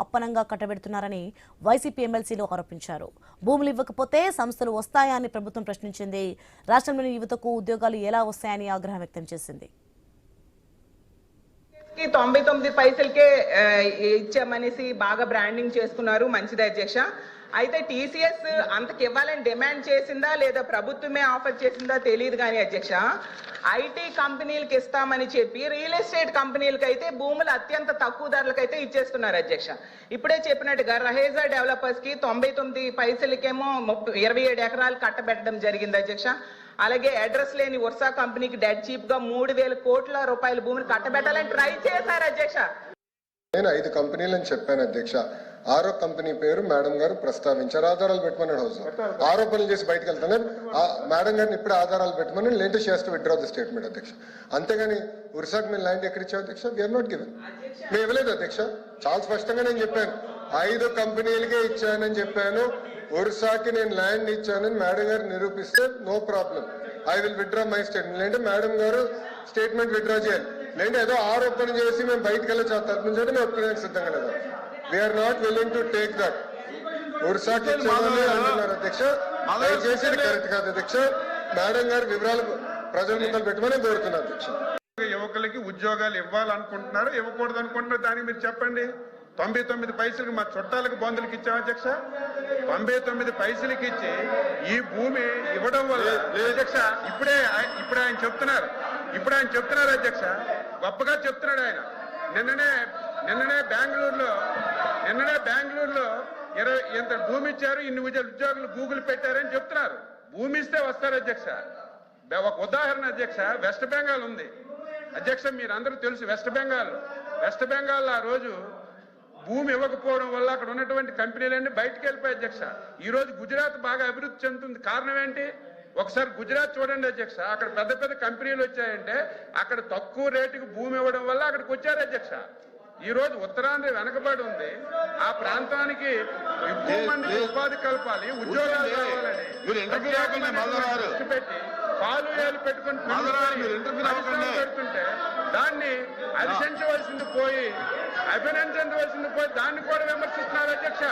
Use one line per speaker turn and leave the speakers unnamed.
అప్పనంగా కట్టబెడుతున్నారని వైసీపీ ఎమ్మెల్సీలు ఆరోపించారు. భూములు ఇవ్వకపోతే సంస్థలు వస్తాయా అని ప్రభుత్వం ప్రశ్నించింది. రాష్ట్రంలోని యువతకు ఉద్యోగాలు ఎలా వస్తాయని ఆగ్రహం వ్యక్తం చేసింది.
99 పైసలకే ఇచ్చామనేసి బాగా బ్రాండింగ్ చేసుకున్నారు. మంచిది అధ్యక్ష. అయితే టీసీఎస్ అంతకి ఇవ్వాలని డిమాండ్ చేసిందా లేదా ప్రభుత్వమే ఆఫర్ చేసిందా తెలియదు కానీ అధ్యక్ష, ఐటీ కంపెనీలకు ఇస్తామని చెప్పి రియల్ ఎస్టేట్ కంపెనీలకు అయితే భూములు అత్యంత తక్కువ ధరలకైతే ఇచ్చేస్తున్నారు అధ్యక్ష. ఇప్పుడే చెప్పినట్టుగా రహేజా డెవలపర్స్ కి 99 పైసలకేమో 27 ఎకరాలు కట్టబెట్టడం జరిగింది అధ్యక్ష. అలాగే అడ్రస్ లేని వర్సా కంపెనీకి డెడ్ చీప్ గా 3,000 కోట్ల రూపాయల భూమిని కట్టబెట్టాలని ట్రై చేశారు అధ్యక్ష.
నేను 5 కంపెనీలని చెప్పాను అధ్యక్ష. 6వ కంపెనీ పేరు మేడం గారు ప్రస్తావించారు. ఆధారాలు పెట్టమన్నాడు హౌస్ ఆరోపణలు చేసి బయటకు వెళ్తాను. మేడం గారిని ఇప్పుడు ఆధారాలు పెట్టమని లేటెస్ట్ చేస్తూ విత్డ్రా ద స్టేట్మెంట్ అధ్యక్ష. అంతేగాని ఉర్సాక్ మేము ల్యాండ్ ఎక్కడ ఇచ్చావు అధ్యక్ష? We are not given. మేము ఇవ్వలేదు అధ్యక్ష. చాలా స్పష్టంగా నేను చెప్పాను, 5 కంపెనీలకే ఇచ్చానని చెప్పాను. ఒరిస్సాకి నేను ల్యాండ్ ఇచ్చానని మేడం గారు నిరూపిస్తే no problem, I will withdraw my statement. లేదంటే మేడం గారు స్టేట్మెంట్ విత్డ్రా చేయాలి. లేదంటే ఏదో ఆరోపణ చేసి మేము బయటకు వెళ్ళి తరపుంచండి మేము ఒప్పుకోవడానికి సిద్ధంగా లేదు. We are not willing to take that. ఒరిస్సాకి ఇచ్చామని అంటున్నారు అధ్యక్ష. దయచేసి కరెక్ట్ కాదు అధ్యక్ష. మేడం గారి వివరాలు ప్రజల ముందర పెట్టమని కోరుతున్నారు అధ్యక్ష.
యువకులకి ఉద్యోగాలు ఇవ్వాలనుకుంటున్నారు, ఇవ్వకూడదు అనుకుంటున్నారు, దానికి మీరు చెప్పండి. 99 పైసలకి మా చుట్టాలకు బంధువులకి ఇచ్చాం అధ్యక్ష. 99 పైసలకి ఇచ్చి ఈ భూమి ఇవ్వడం వల్ల అధ్యక్ష ఇప్పుడే ఆయన చెప్తున్నారు అధ్యక్ష. గొప్పగా చెప్తున్నాడు ఆయన. నిన్ననే బెంగళూరులో 20 ఇంత భూమి ఇచ్చారు, ఇన్ని ఉద్యోగులు గూగుల్ పెట్టారని చెప్తున్నారు. భూమి ఇస్తే వస్తారు అధ్యక్ష. ఒక ఉదాహరణ అధ్యక్ష, వెస్ట్ బెంగాల్ ఉంది అధ్యక్ష. మీరందరూ తెలుసు వెస్ట్ బెంగాల్ ఆ రోజు భూమి ఇవ్వకపోవడం వల్ల అక్కడ ఉన్నటువంటి కంపెనీలన్నీ బయటకు వెళ్ళిపోయాయి అధ్యక్ష. ఈ రోజు గుజరాత్ బాగా అభివృద్ధి చెందుతుంది. కారణం ఏంటి? ఒకసారి గుజరాత్ చూడండి అధ్యక్ష. అక్కడ పెద్ద పెద్ద కంపెనీలు వచ్చాయంటే అక్కడ తక్కువ రేటుకి భూమి ఇవ్వడం వల్ల అక్కడికి వచ్చారు అధ్యక్ష. ఈ రోజు ఉత్తరాంధ్ర వెనకబడి ఉంది. ఆ ప్రాంతానికి ఎక్కువ మందికి ఉపాధి కల్పాలి, ఉద్యోగాలు కావాలని దృష్టి పెట్టి పాలు ఏలు పెట్టుకుని పెడుతుంటే దాన్ని అభినందించవలసింది పోయి దాన్ని కూడా విమర్శిస్తున్నారు అధ్యక్ష.